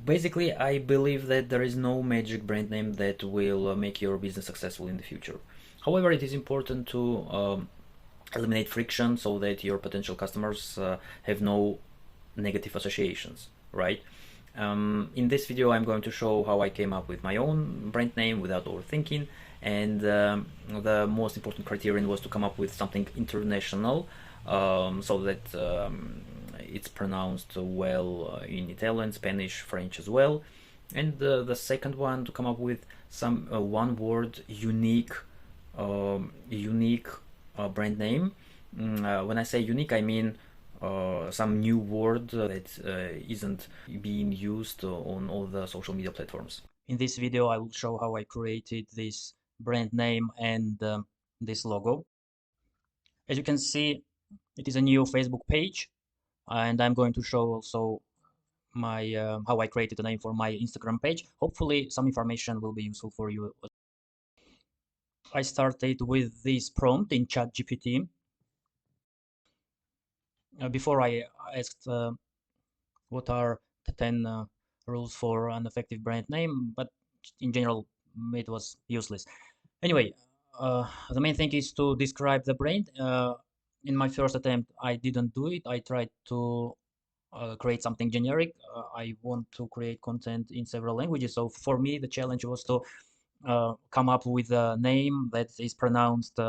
Basically, I believe that there is no magic brand name that will make your business successful in the future. However, it is important to eliminate friction so that your potential customers have no negative associations, right? In this video, I'm going to show how I came up with my own brand name without overthinking, and the most important criterion was to come up with something international, so that it's pronounced well in Italian, Spanish, French as well. And the second one, to come up with some one word unique brand name. When I say unique, I mean some new word that isn't being used on all the social media platforms. In this video, I will show how I created this brand name and this logo. As you can see, it is a new Facebook page, and I'm going to show also my how I created a name for my Instagram page. Hopefully, some information will be useful for you. I started with this prompt in ChatGPT. Before I asked what are the 10 rules for an effective brand name, but in general, it was useless. Anyway, the main thing is to describe the brand. In my first attempt, I didn't do it. I tried to create something generic. I want to create content in several languages. So for me, the challenge was to come up with a name that is pronounced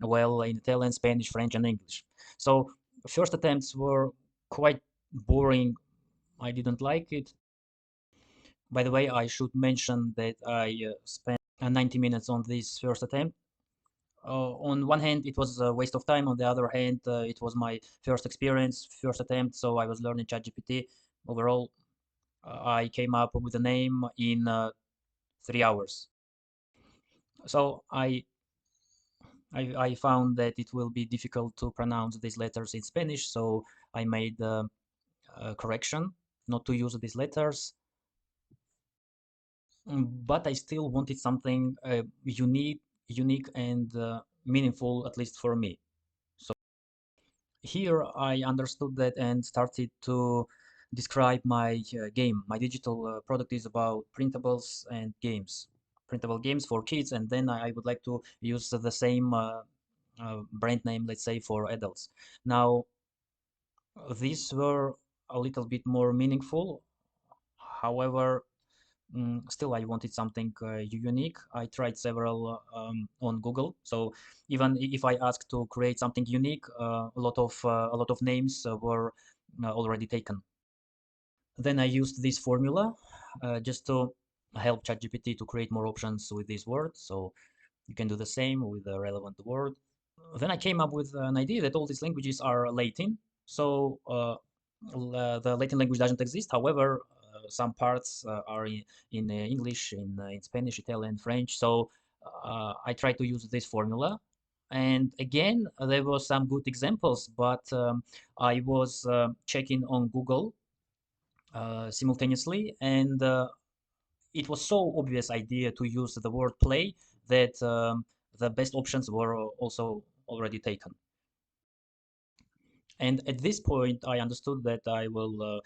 well in Italian, Spanish, French, and English. So first attempts were quite boring. I didn't like it. By the way, I should mention that I spent 90 minutes on this first attempt. On one hand, it was a waste of time. On the other hand, it was my first experience, first attempt, so I was learning ChatGPT. Overall, I came up with a name in 3 hours. So I found that it will be difficult to pronounce these letters in Spanish, so I made a correction not to use these letters. But I still wanted something unique and meaningful, at least for me. So here I understood that and started to describe my game. My digital product is about printables and games, printable games for kids, and then I would like to use the same brand name, let's say, for adults. Now, these were a little bit more meaningful. However, still I wanted something unique. I tried several on Google. So even if I asked to create something unique, a lot of names were already taken. Then I used this formula just to help ChatGPT to create more options with this word. So you can do the same with a relevant word. Then I came up with an idea that all these languages are Latin. So the Latin language doesn't exist. However, some parts are in English, in Spanish, Italian, French. So I tried to use this formula. And again, there were some good examples, but I was checking on Google simultaneously, and it was so obvious idea to use the word play that the best options were also already taken. And at this point, I understood that I will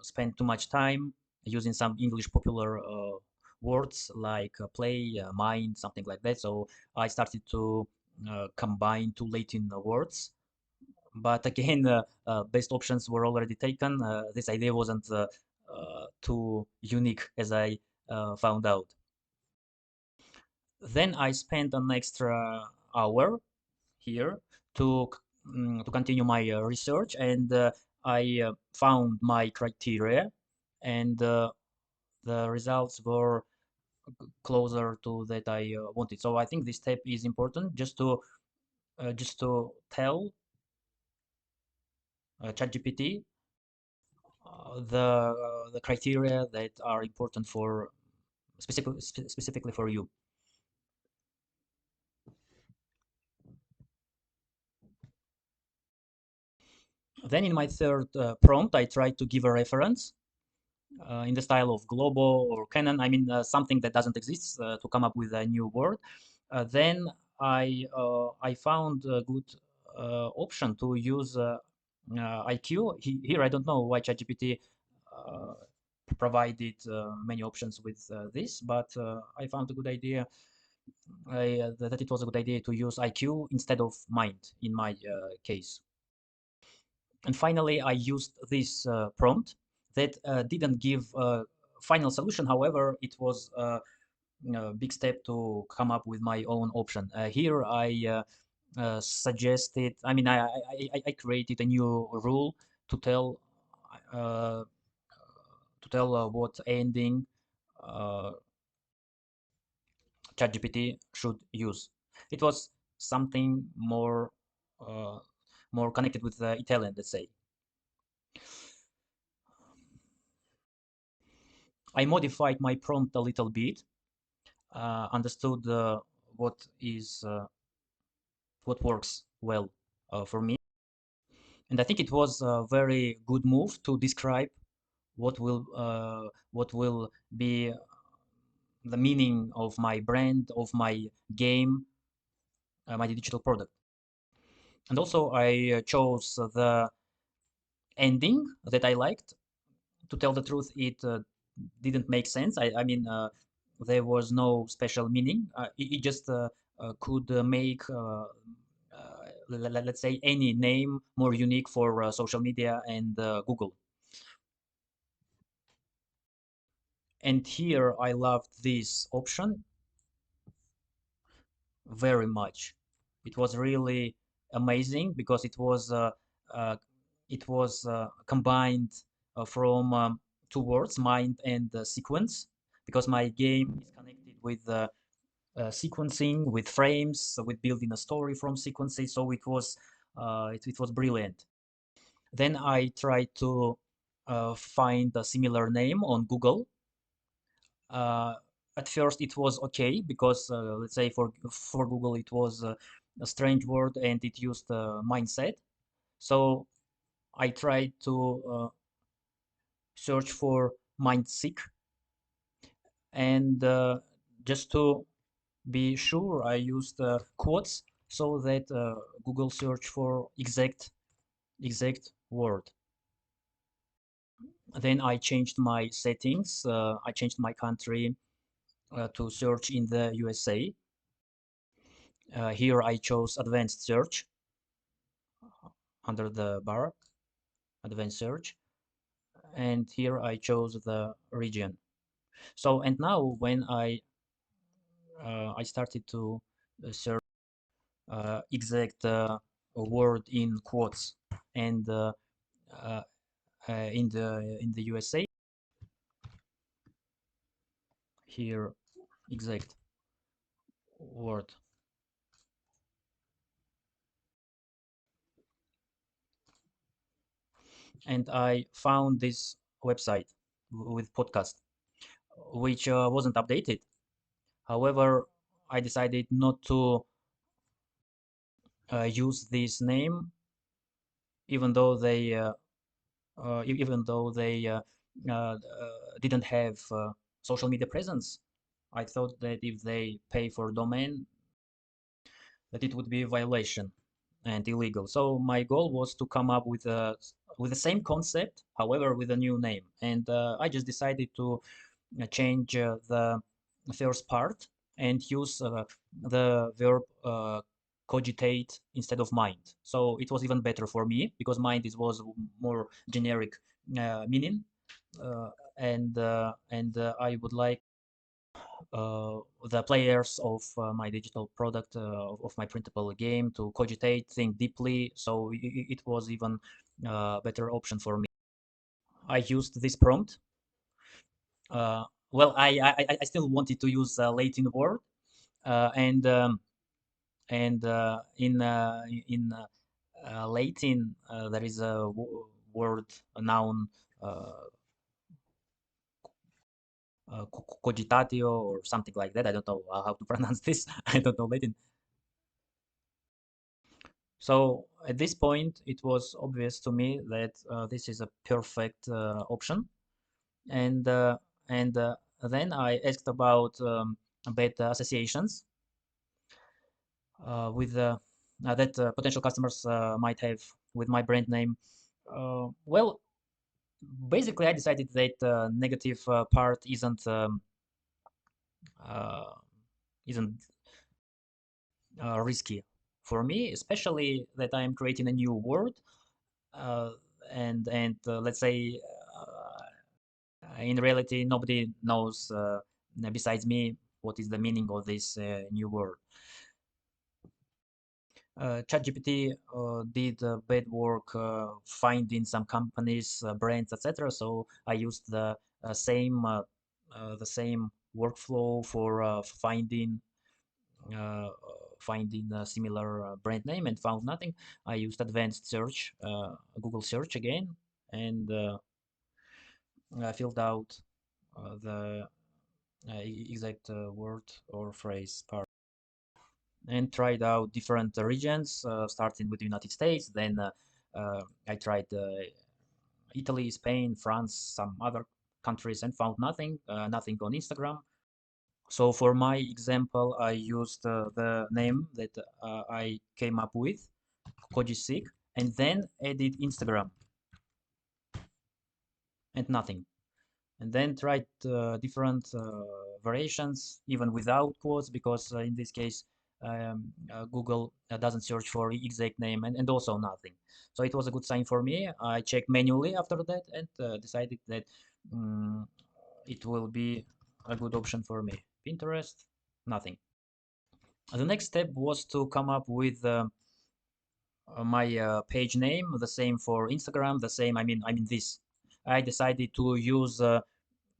spend too much time using some English popular words like play, mind, something like that. So I started to combine two Latin words. But again, best options were already taken. This idea wasn't too unique, as I found out. Then I spent an extra hour here to continue my research, and I found my criteria, and the results were closer to that I wanted. So I think this step is important, just to tell ChatGPT the criteria that are important for specifically for you. Then in my third prompt, I tried to give a reference in the style of Globo or Canon. I mean, something that doesn't exist to come up with a new word. Then I found a good option to use IQ. Here, I don't know why ChatGPT provided many options with this, but I found a good idea. That it was a good idea to use IQ instead of mind in my case. And finally, I used this prompt that didn't give a final solution. However, it was a big step to come up with my own option. Here, I suggested. I mean, I created a new rule to tell uh, what ending uh, ChatGPT should use. It was something uh, more connected with Italian, let's say. I modified my prompt a little bit, understood what is what works well for me, and I think it was a very good move to describe what will be the meaning of my brand, of my game, my digital product. And also, I chose the ending that I liked. To tell the truth, it didn't make sense. I mean, there was no special meaning. It just could make, let's say, any name more unique for social media and Google. And here I loved this option very much. It was really amazing because uh, it was combined from two words, mind and sequence, because my game is connected with sequencing, with frames, with building a story from sequences. So it was brilliant. Then I tried to find a similar name on Google. Uh, at first, it was okay because let's say for Google it was a strange word and it used mindset. So I tried to search for mindseek, and just to be sure, I used quotes so that Google search for exact word. Then I changed my settings. I changed my country to search in the USA. Here I chose advanced search under the bar, advanced search, and here I chose the region. So and now when I started to search exact word in quotes and uh, in the USA, here exact word, and I found this website with podcast, which wasn't updated. However, I decided not to use this name, even though they didn't have social media presence. I thought that if they pay for domain, that it would be a violation and illegal. So my goal was to come up with the same concept, however, with a new name. And I just decided to change the first part and use the verb cogitate instead of mind. So it was even better for me because mind was more generic meaning, uh, and I would like the players of my digital product of my printable game to cogitate, think deeply. So it was even better option for me. I used this prompt. Uh, well, I still wanted to use a Latin word, and in Latin there is a word, a noun, cogitatio or something like that. I don't know how to pronounce this. I don't know Latin. So at this point, it was obvious to me that this is a perfect option, and uh, and then I asked about associations with that potential customers might have with my brand name. Well, basically I decided that negative part uh, isn't risky for me, especially that I am creating a new word, uh, and let's say in reality nobody knows besides me what is the meaning of this new word. ChatGPT did bad work finding some companies, brands, etc. So I used the same workflow for uh, finding a similar brand name and found nothing. I used advanced search, Google search again, and I filled out the exact word or phrase part and tried out different regions, starting with the United States. Then I tried Italy, Spain, France, some other countries, and found nothing, nothing on Instagram. So for my example, I used the name that I came up with, Cogiseq, and then added Instagram and nothing. And then tried different variations, even without quotes, because in this case, Google doesn't search for exact name and also nothing. So it was a good sign for me. I checked manually after that and decided that um, it will be a good option for me. Pinterest, nothing. The next step was to come up with my page name, the same for Instagram, the same. I mean this. I decided to use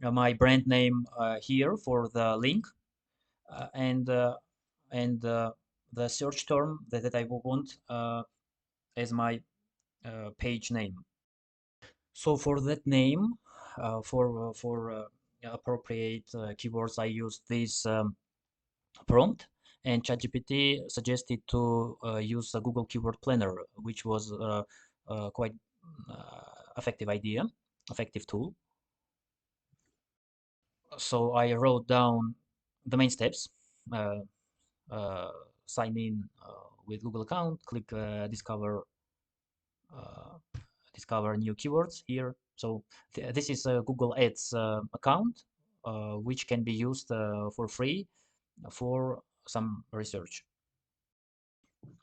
my brand name here for the link uh, and uh, and the search term that I want as my page name. So for that name, for appropriate keywords, I used this prompt, and ChatGPT suggested to use a Google Keyword Planner, which was quite effective idea, effective tool. So I wrote down the main steps. Uh, uh, Sign in with Google account, click uh, discover new keywords here. So this is a Google Ads account, which can be used for free for some research.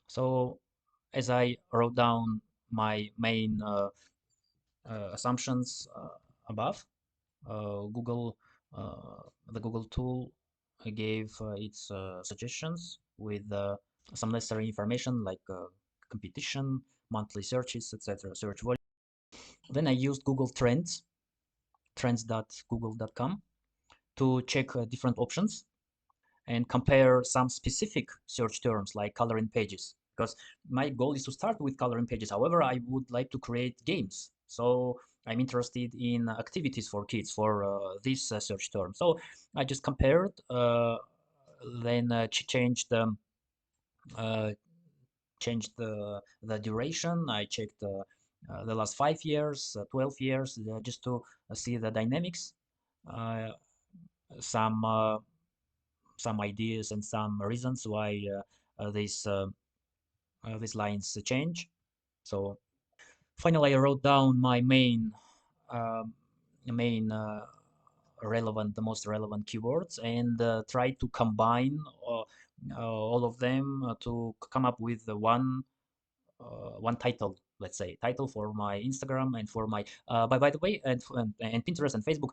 So as I wrote down my main assumptions above, Google, the Google tool gave its suggestions with some necessary information like competition, monthly searches, etc. Search volume. Then I used Google Trends, trends.google.com, to check different options and compare some specific search terms like coloring pages. Because my goal is to start with coloring pages. However, I would like to create games. So I'm interested in activities for kids for this search term. So I just compared, then uh, changed the duration. I checked the last 5 years, 12 years, just to see the dynamics, uh, some uh, some ideas and some reasons why these lines change. So finally, I wrote down my um, main the most relevant keywords, and tried to combine all of them to come up with one title, let's say title for my Instagram and for my by the way, and Pinterest and Facebook.